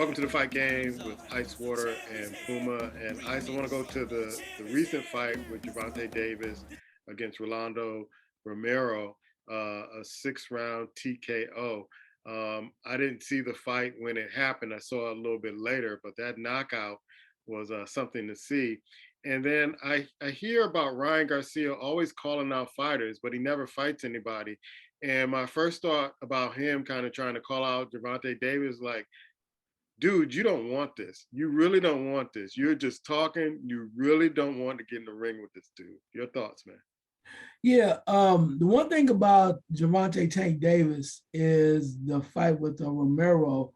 Welcome to the fight game with Icewater and Puma. And Ice, I want to go to the recent fight with Gervonta Davis against Rolando Romero, a 6-round TKO. I didn't see the fight when it happened. I saw it a little bit later, but that knockout was something to see. And then I hear about Ryan Garcia always calling out fighters, but he never fights anybody. And my first thought about him kind of trying to call out Gervonta Davis, like, dude, you don't want this. You really don't want this. You're just talking. You really don't want to get in the ring with this dude. Your thoughts, man? Yeah, the one thing about Gervonta Tank Davis is the fight with Romero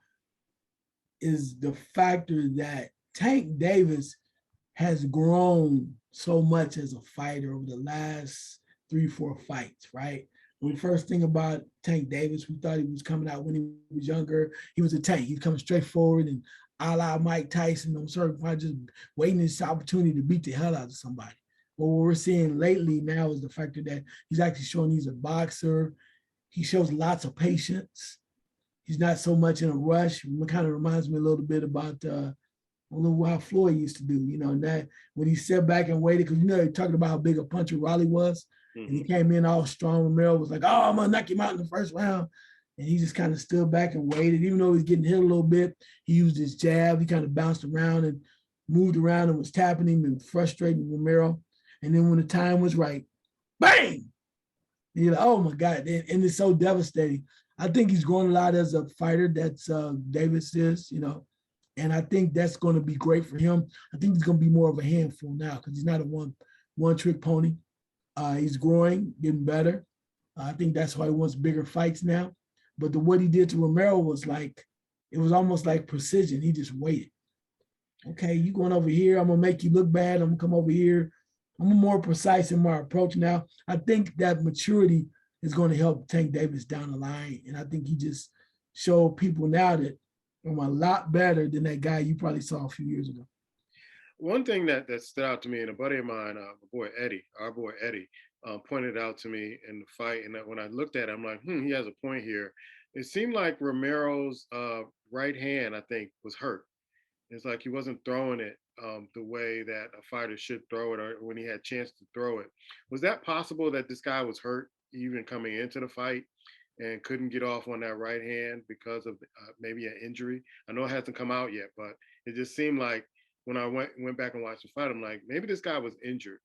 is the factor that Tank Davis has grown so much as a fighter over the last 3, 4 fights, right? When we first think about Tank Davis, we thought he was coming out when he was younger. He was a tank. He's coming straight forward and a la Mike Tyson on certain fights, just waiting his opportunity to beat the hell out of somebody. But what we're seeing lately now is the factor that he's actually showing he's a boxer. He shows lots of patience. He's not so much in a rush. It kind of reminds me a little bit about how Floyd used to do, and that when he sat back and waited, because they're talking about how big a puncher Raleigh was, and he came in all strong. Romero was like, "Oh, I'm gonna knock him out in the first round," and he just kind of stood back and waited. Even though he was getting hit a little bit, he used his jab. He kind of bounced around and moved around and was tapping him and frustrating Romero. And then when the time was right, bang! And you're like, "Oh my God!" And it's so devastating. I think he's grown a lot as a fighter. That's Davis is. And I think that's going to be great for him. I think he's going to be more of a handful now because he's not a one trick pony. He's growing, getting better. I think that's why he wants bigger fights now. But what he did to Romero was it was almost like precision. He just waited. Okay, you going over here. I'm going to make you look bad. I'm going to come over here. I'm more precise in my approach now. I think that maturity is going to help Tank Davis down the line. And I think he just showed people now that I'm a lot better than that guy you probably saw a few years ago. One thing that stood out to me, and a buddy of mine, our boy Eddie, pointed out to me in the fight, and that when I looked at it, I'm like, he has a point here. It seemed like Romero's right hand, I think, was hurt. It's like he wasn't throwing it the way that a fighter should throw it, or when he had a chance to throw it. Was that possible that this guy was hurt even coming into the fight and couldn't get off on that right hand because of maybe an injury? I know it hasn't come out yet, but it just seemed like when I went back and watched the fight, I'm like, maybe this guy was injured.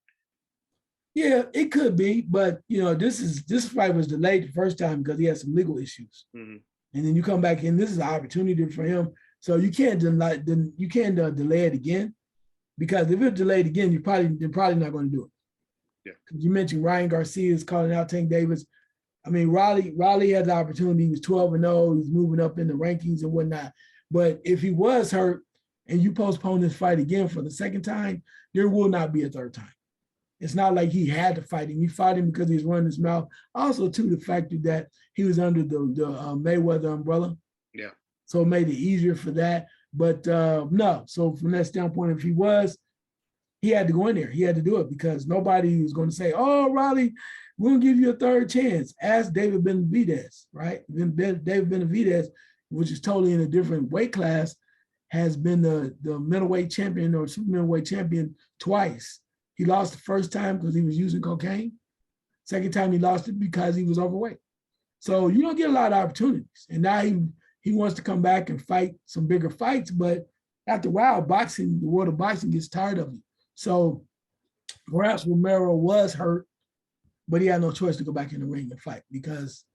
Yeah, it could be, but this fight was delayed the first time because he had some legal issues, and then you come back in. This is an opportunity for him, so you can't delay it again, because if it's delayed again, they're probably not going to do it. Yeah, because you mentioned Ryan Garcia is calling out Tank Davis. I mean, Raleigh had the opportunity. He was 12-0. He's moving up in the rankings and whatnot. But if he was hurt and you postpone this fight again for the second time, there will not be a third time. It's not like he had to fight him. He fought him because he was running his mouth. Also, too, the fact that he was under the Mayweather umbrella. Yeah. So it made it easier for that. But no. So from that standpoint, if he was, he had to go in there. He had to do it because nobody was going to say, "Oh, Raleigh, we'll give you a third chance." Ask David Benavidez, right? David Benavidez, which is totally in a different weight class, has been the middleweight champion or super middleweight champion twice. He lost the first time because he was using cocaine. Second time he lost it because he was overweight. So you don't get a lot of opportunities. And now he wants to come back and fight some bigger fights, but after a while, the world of boxing gets tired of him. So perhaps Romero was hurt, but he had no choice to go back in the ring and fight because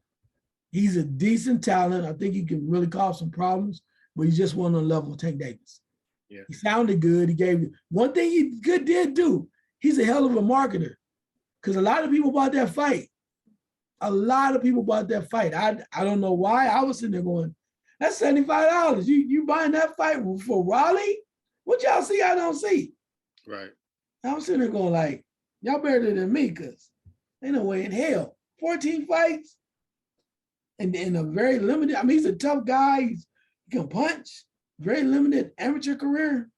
he's a decent talent. I think he can really cause some problems, but he just wasn't on the level of Tank Davis. Yeah. He sounded good. He gave one thing he did do. He's a hell of a marketer because a lot of people bought that fight. I don't know why. I was sitting there going, "That's $75. You buying that fight for Raleigh? What y'all see I don't see?" Right. I'm sitting there going like, "Y'all better than me because ain't no way in hell. 14 fights and in a very limited, I mean, he's a tough guy. He can punch, very limited amateur career."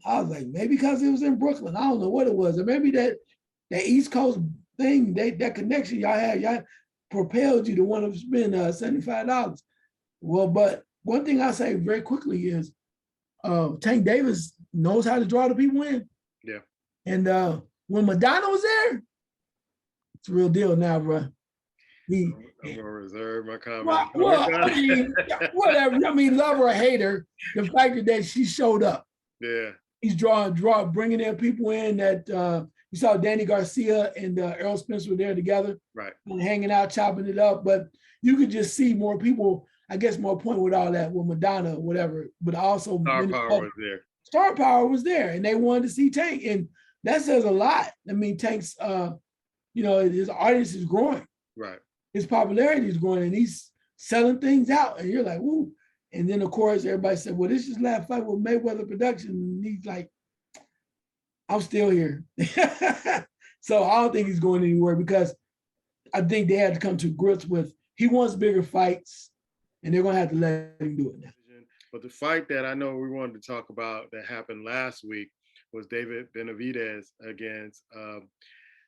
I was like, maybe because it was in Brooklyn. I don't know what it was. Or maybe that East Coast thing, that connection y'all had propelled you to want to spend $75. Well, but one thing I say very quickly is Tank Davis knows how to draw the people in. Yeah. And when Madonna was there, it's a real deal now, bro. I'm gonna reserve my comment. I mean, whatever. I mean, love or hate her, the fact that she showed up. Yeah. He's bringing their people in that you saw Danny Garcia and Errol Spence were there together, right, and hanging out, chopping it up. But you could just see more people. I guess more point with all that with Madonna, whatever. But also star power was there. Star power was there, and they wanted to see Tank, and that says a lot. I mean, Tank's, his audience is growing. Right. His popularity is growing, and he's selling things out, and you're like, "Ooh!" And then of course everybody said, "Well, this is last fight with Mayweather Production," and he's like, "I'm still here." So I don't think he's going anywhere because I think they had to come to grips with he wants bigger fights, and they're going to have to let him do it now. But the fight that I know we wanted to talk about that happened last week was David Benavidez against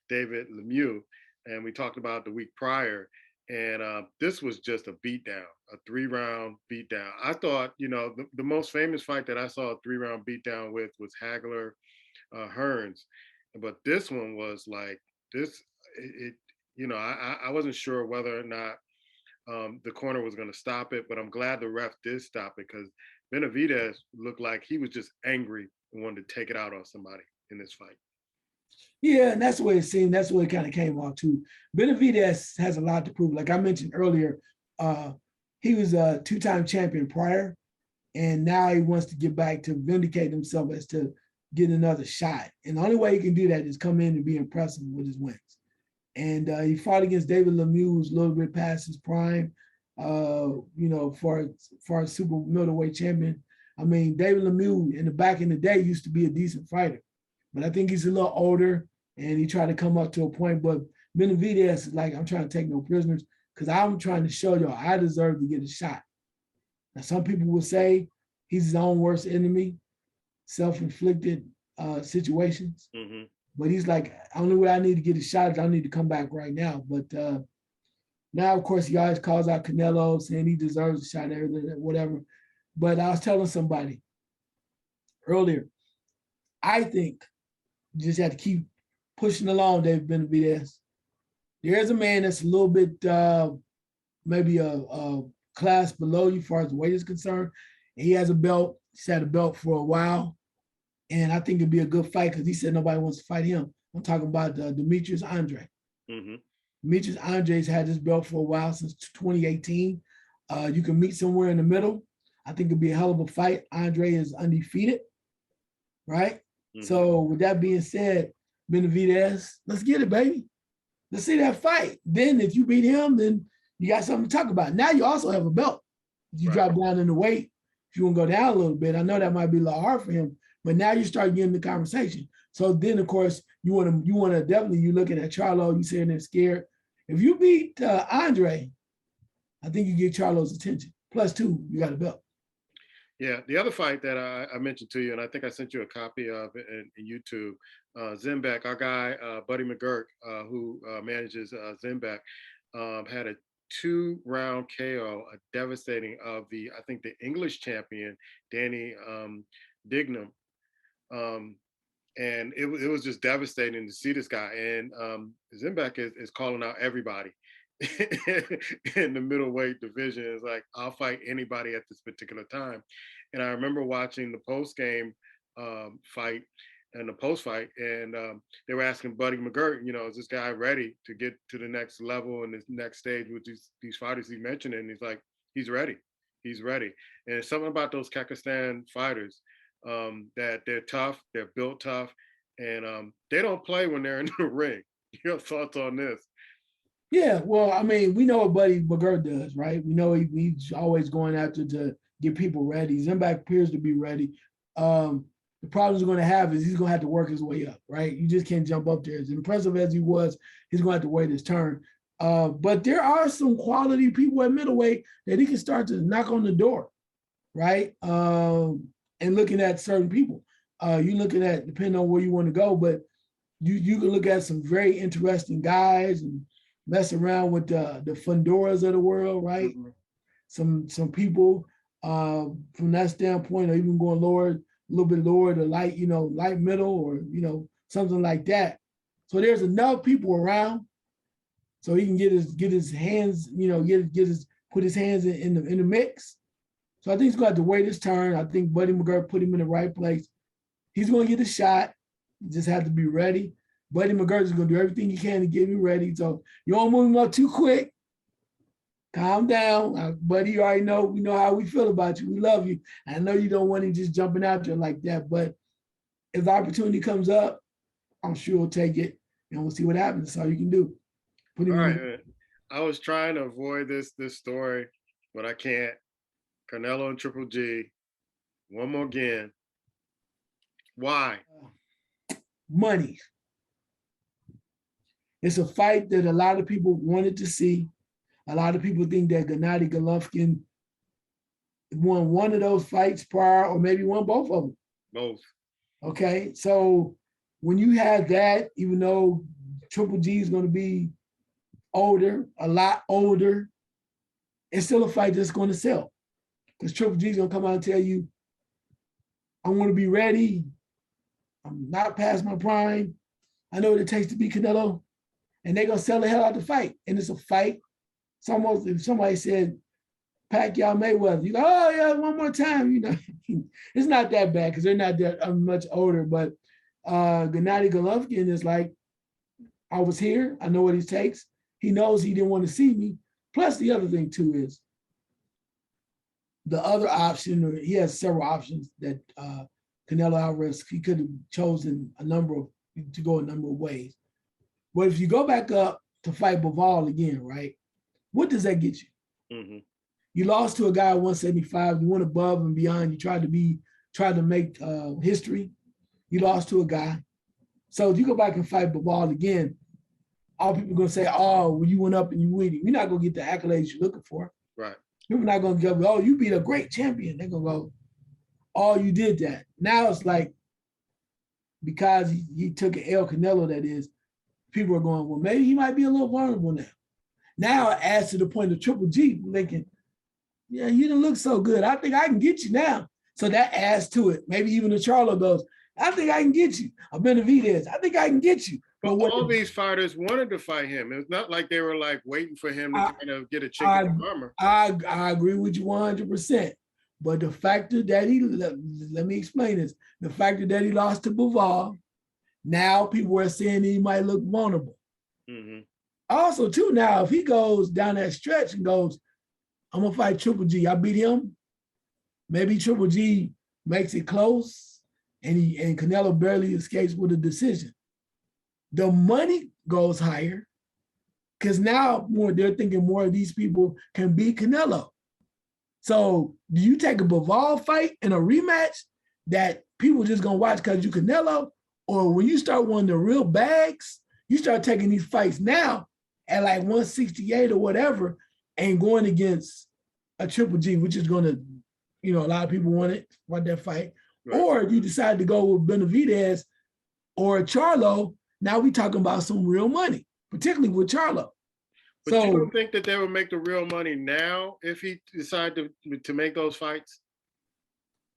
David Lemieux. And we talked about the week prior. And this was just a beatdown, a 3-round beatdown. I thought, the most famous fight that I saw a 3-round beatdown with was Hagler Hearns. But this one was like this, I wasn't sure whether or not the corner was going to stop it, but I'm glad the ref did stop it because Benavidez looked like he was just angry and wanted to take it out on somebody in this fight. Yeah, and that's the way it seemed. That's the way it kind of came off too. Benavidez has a lot to prove. Like I mentioned earlier, he was a 2-time champion prior, and now he wants to get back to vindicate himself as to get another shot. And the only way he can do that is come in and be impressive with his wins. And he fought against David Lemieux, who's a little bit past his prime, for a super middleweight champion. I mean, David Lemieux in the day used to be a decent fighter, but I think he's a little older and he tried to come up to a point. But Benavidez is like, I'm trying to take no prisoners because I'm trying to show y'all I deserve to get a shot. Now, some people will say he's his own worst enemy, self-inflicted situations. Mm-hmm. But he's like, only way I need to get a shot is I need to come back right now. But now, of course, he always calls out Canelo, saying he deserves a shot, whatever. But I was telling somebody earlier, I think you just have to keep pushing along, David Benavidez. There's a man that's a little bit maybe a class below you as far as the weight is concerned. He has a belt. He's had a belt for a while. And I think it'd be a good fight because he said nobody wants to fight him. I'm talking about Demetrius Andre. Mm-hmm. Demetrius Andre's had this belt for a while, since 2018. You can meet somewhere in the middle. I think it'd be a hell of a fight. Andre is undefeated, right? Mm-hmm. So with that being said, Benavidez, let's get it, baby. Let's see that fight. Then if you beat him, then you got something to talk about. Now you also have a belt. If you drop down in the weight, if you want to go down a little bit, I know that might be a little hard for him, but now you start getting the conversation. So then, of course, you want to definitely, you looking at Charlo, you sitting there scared. If you beat Andre, I think you get Charlo's attention. +2, you got a belt. Yeah, the other fight that I mentioned to you, and I think I sent you a copy of it in YouTube, Zen Back, our guy, Buddy McGurk, who manages Zen Back, had a 2-round KO, a devastating of I think the English champion, Danny Dignam. And it was just devastating to see this guy. And Zen Back is calling out everybody in the middleweight division. It's like, I'll fight anybody at this particular time. And I remember watching the post-game fight and the post-fight, and they were asking Buddy McGurk, is this guy ready to get to the next level and this next stage with these fighters he mentioned? And he's like, he's ready. He's ready. And it's something about those Kazakhstan fighters that they're tough, they're built tough, and they don't play when they're in the ring. Your thoughts on this? Yeah, well, I mean, we know what Buddy McGurk does, right? We know he's always going after to get people ready. Zen Back appears to be ready. The problem he's going to have is he's going to have to work his way up, right? You just can't jump up there. As impressive as he was, he's going to have to wait his turn. But there are some quality people at middleweight that he can start to knock on the door, right? And looking at certain people. You're looking at, depending on where you want to go, but you can look at some very interesting guys and mess around with the Fundoras of the world, right? Mm-hmm. Some people. from that standpoint, or even going lower, a little bit lower to light, light middle, or something like that. So there's enough people around, so he can get his hands, put his hands in the mix. So I think he's going to have to wait his turn. I think Buddy McGirt put him in the right place. He's going to get a shot. You just have to be ready. Buddy McGirt is going to do everything he can to get me ready. So you don't move him up too quick. Calm down. Buddy, you already know, we know how we feel about you. We love you. I know you don't want him just jumping out there like that, but if the opportunity comes up, I'm sure he'll take it, and we'll see what happens. That's all you can do. All right. I was trying to avoid this story, but I can't. Canelo and Triple G, one more again. Why? Money. It's a fight that a lot of people wanted to see. A lot of people think that Gennady Golovkin won one of those fights prior, or maybe won both of them. Both. Okay, so when you have that, even though Triple G is going to be older, a lot older, it's still a fight that's going to sell. Because Triple G is going to come out and tell you, I want to be ready. I'm not past my prime. I know what it takes to beat Canelo. And they're going to sell the hell out of the fight. And it's a fight. It's almost, if somebody said, Pacquiao Mayweather, you go, oh yeah, one more time. It's not that bad because they're not that much older. But Gennady Golovkin is like, I was here. I know what he takes. He knows he didn't want to see me. Plus the other thing too is, the other option, or he has several options that Canelo Alvarez, he could have chosen to go a number of ways. But if you go back up to fight Bivol again, right? What does that get you? Mm-hmm. You lost to a guy at 175. You went above and beyond. You tried to make history. You lost to a guy. So if you go back and fight Bivol again, all people are going to say, oh, well, you went up and you win. You're not going to get the accolades you're looking for. Right. People are not going to go, oh, you beat a great champion. They're going to go, oh, you did that. Now it's like, because he took an L Canelo, that is, people are going, well, maybe he might be a little vulnerable now. Now it adds to the point of Triple G thinking, yeah, you didn't look so good. I think I can get you now. So that adds to it. Maybe even the Charlo goes, I think I can get you. A Benavidez, I think I can get you. But all these fighters wanted to fight him. It's not like they were like waiting for him to kind of get a chink in the armor. I agree with you 100%. But the factor that let me explain this. The factor that he lost to Bivol, now people are saying he might look vulnerable. Mm-hmm. Also, too, now, if he goes down that stretch and goes, I'm going to fight Triple G, I beat him, maybe Triple G makes it close and Canelo barely escapes with a decision. The money goes higher because now they're thinking more of these people can beat Canelo. So do you take a Bivol fight in a rematch that people just going to watch because you Canelo? Or when you start winning the real bags, you start taking these fights now at like 168 or whatever and going against a Triple G, which is going to, a lot of people want that fight. Right. Or if you decide to go with Benavidez or Charlo, now we're talking about some real money, particularly with Charlo. But so, you don't think that they would make the real money now if he decided to make those fights?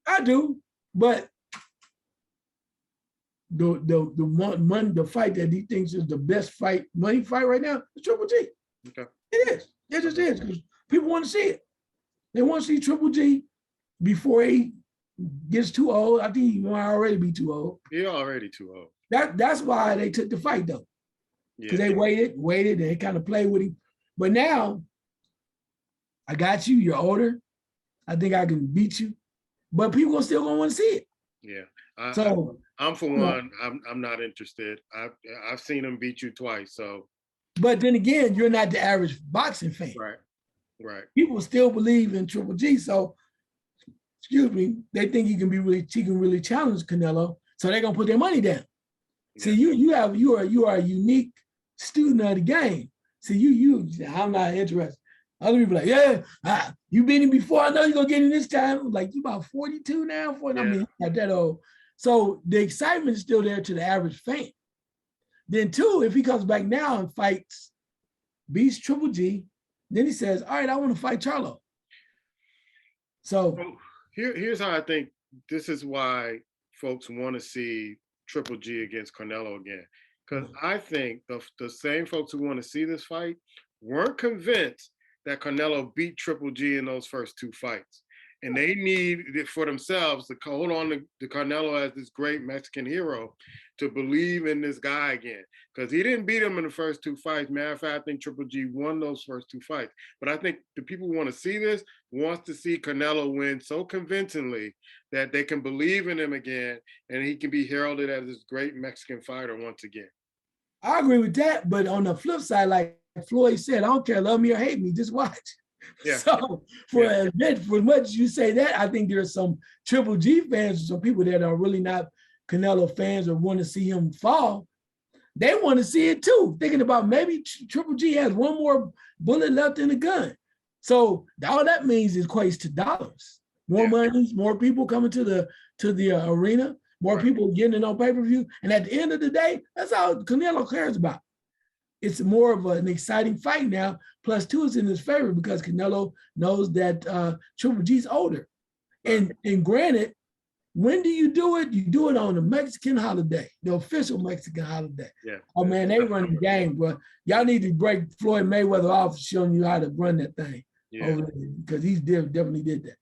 I do, but the fight that he thinks is the best money fight right now is Triple G. Okay. It is. It just is because people want to see it. They want to see Triple G before he gets too old. I think he might already be too old. He's already too old. That's why they took the fight though. Because they waited, and they kind of played with him. But now, I got you, you're older. I think I can beat you. But people are still gonna want to see it. Yeah. I'm for one, I'm not interested. I've seen him beat you twice. So but then again, you're not the average boxing fan. Right. People still believe in Triple G. So they think he can really challenge Canelo. So they're gonna put their money down. Yeah. See, you are a unique student of the game. See, I'm not interested. Other people like, you beat him before. I know you're gonna get him this time. I'm like, you about 42 now? 40? Yeah. I mean, not that old. So the excitement is still there to the average fan. Then two, if he comes back now and beats Triple G, then he says, all right, I want to fight Charlo. So Here's how I think this is why folks want to see Triple G against Canelo again. Because I think the same folks who want to see this fight weren't convinced that Canelo beat Triple G in those first two fights. And they need it for themselves to hold on to Canelo as this great Mexican hero to believe in this guy again. Because he didn't beat him in the first two fights. Matter of fact, I think Triple G won those first two fights. But I think the people who want to see this wants to see Canelo win so convincingly that they can believe in him again and he can be heralded as this great Mexican fighter once again. I agree with that. But on the flip side, like Floyd said, I don't care, love me or hate me, just watch. Yeah. So for much you say that, I think there's some Triple G fans, some people that are really not Canelo fans or want to see him fall. They want to see it too, thinking about maybe Triple G has one more bullet left in the gun. So all that means equates to dollars, more money, more people coming to the arena, more people getting it on pay-per-view. And at the end of the day, that's all Canelo cares about. It's more of an exciting fight now. Plus, two is in his favor because Canelo knows that Triple G's older. And granted, when do you do it? You do it on the Mexican holiday, the official Mexican holiday. Yeah. Oh man, they run the game, bro. Y'all need to break Floyd Mayweather off showing you how to run that thing. Yeah. Because he definitely did that.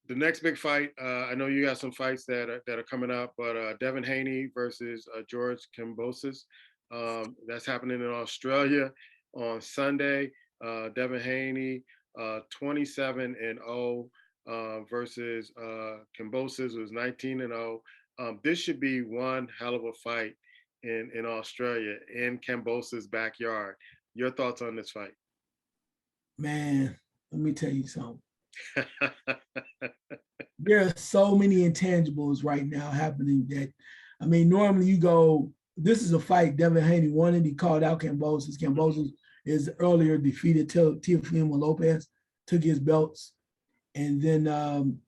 The next big fight, I know you got some fights that are coming up, but Devin Haney versus George Kambosos. That's happening in Australia on Sunday. Devin Haney, 27-0 versus Kambosos, who's 19-0. This should be one hell of a fight in Australia, in Kambosos' backyard. Your thoughts on this fight? Man, let me tell you something. There are so many intangibles right now happening that, I mean, normally you go, this is a fight Devin Haney won and he called out Kambosos. Kambosos is earlier defeated Teofimo Lopez, took his belts. And then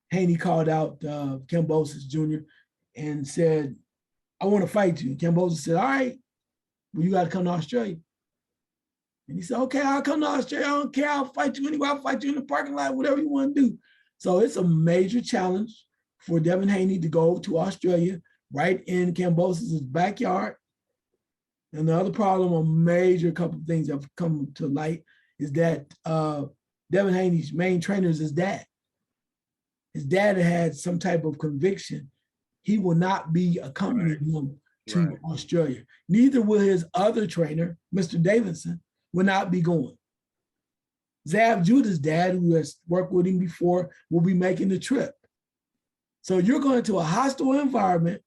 Haney called out Kambosos Jr. and said, I want to fight you. Kambosos said, all right, well, you got to come to Australia. And he said, okay, I'll come to Australia. I don't care. I'll fight you anywhere. I'll fight you in the parking lot, whatever you want to do. So it's a major challenge for Devin Haney to go to Australia, right in Kambosos' backyard. And the other problem, a major couple of things that have come to light, is that Devin Haney's main trainer is his dad. His dad had some type of conviction. He will not be accompanying him to Australia. Neither will his other trainer, Mr. Davidson, will not be going. Zab Judah's dad, who has worked with him before, will be making the trip. So you're going to a hostile environment.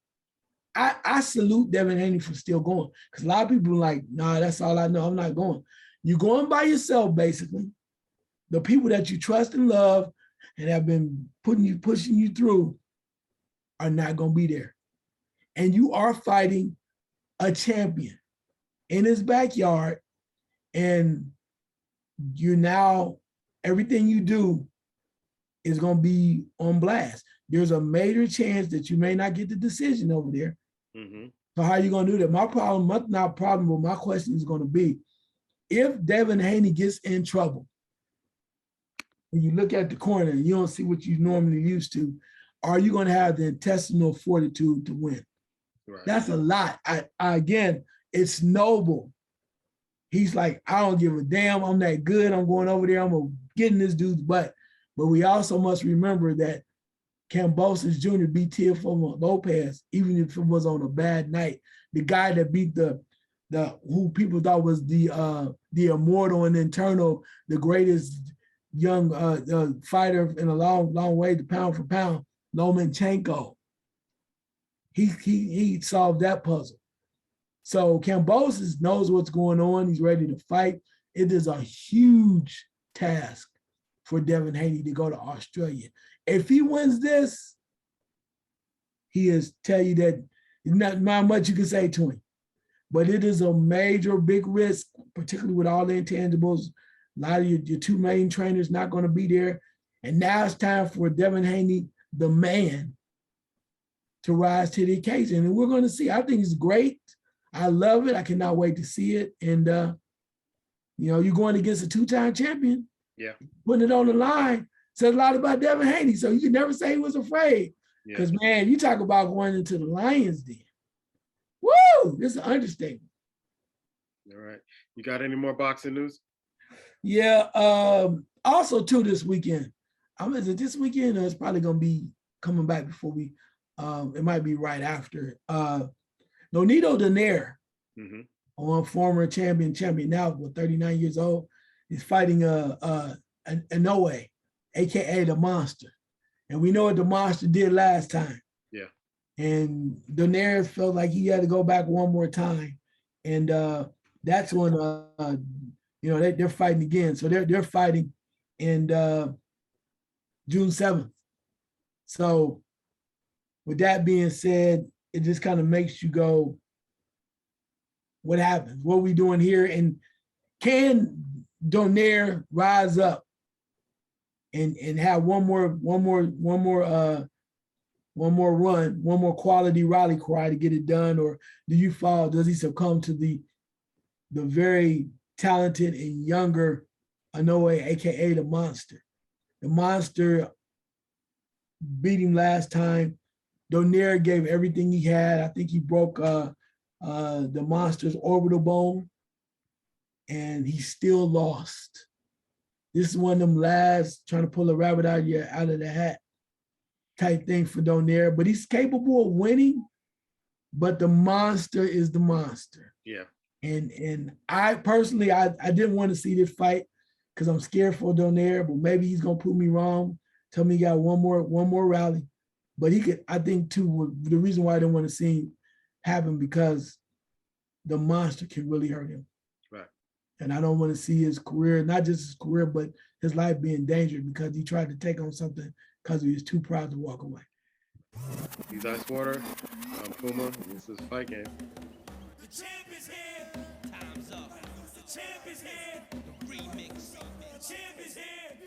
I salute Devin Haney for still going, because a lot of people are like, nah, that's all I know, I'm not going. You're going by yourself, basically. The people that you trust and love and have been pushing you through are not going to be there. And you are fighting a champion in his backyard, and you now, everything you do is going to be on blast. There's a major chance that you may not get the decision over there. Mm-hmm. So how are you going to do that? My question is going to be, if Devin Haney gets in trouble, and you look at the corner and you don't see what you normally used to, are you going to have the intestinal fortitude to win? Right. That's a lot. Again, it's noble. He's like, I don't give a damn. I'm that good. I'm going over there. I'm going to get in this dude's butt. But we also must remember that Kambosos Jr. beat Teofimo Lopez, even if it was on a bad night. The guy that beat the who people thought was the immortal and eternal, the greatest young fighter in a long way, the pound for pound, Lomachenko. He solved that puzzle. So Kambosos knows what's going on. He's ready to fight. It is a huge task for Devin Haney to go to Australia. If he wins this, he is tell you that not much you can say to him. But it is a major, big risk, particularly with all the intangibles. A lot of your two main trainers not going to be there. And now it's time for Devin Haney, the man, to rise to the occasion. And we're going to see. I think it's great. I love it. I cannot wait to see it. And, you're going against a two-time champion. Yeah. Putting it on the line. says a lot about Devin Haney. So you can never say he was afraid. Because, man, you talk about going into the Lions Den. Woo! This is an understatement. All right. You got any more boxing news? Yeah. Also, too, this weekend. Is it this weekend or it's probably going to be coming back before we, it might be right after. Donaire, on former champion now, 39 years old, is fighting Inoue, a.k.a. the Monster. And we know what the Monster did last time. Yeah. And Donaire felt like he had to go back one more time. And that's when, they're fighting again. So they're fighting in June 7th. So with that being said, it just kind of makes you go, what happens? What are we doing here? And can Donaire rise up and have one more run, one more quality rally cry to get it done? Or do you fall? Does he succumb to the very talented and younger Inoue, aka the Monster? The Monster beat him last time. Donaire gave everything he had. I think he broke the Monster's orbital bone, and he still lost. This is one of them last trying to pull a rabbit out of the hat type thing for Donaire, but he's capable of winning. But the Monster is the Monster. Yeah. And I personally, I didn't want to see this fight because I'm scared for Donaire, but maybe he's gonna prove me wrong. Tell me he got one more rally. But he could, I think too, the reason why I didn't want to see him happen because the Monster can really hurt him. Right. And I don't want to see his career, not just his career, but his life be in danger because he tried to take on something because he was too proud to walk away. He's Icewater. I'm Puma. This is Fight Game. The champ is here. Time's up. The champ is here. The remix. The champ is here.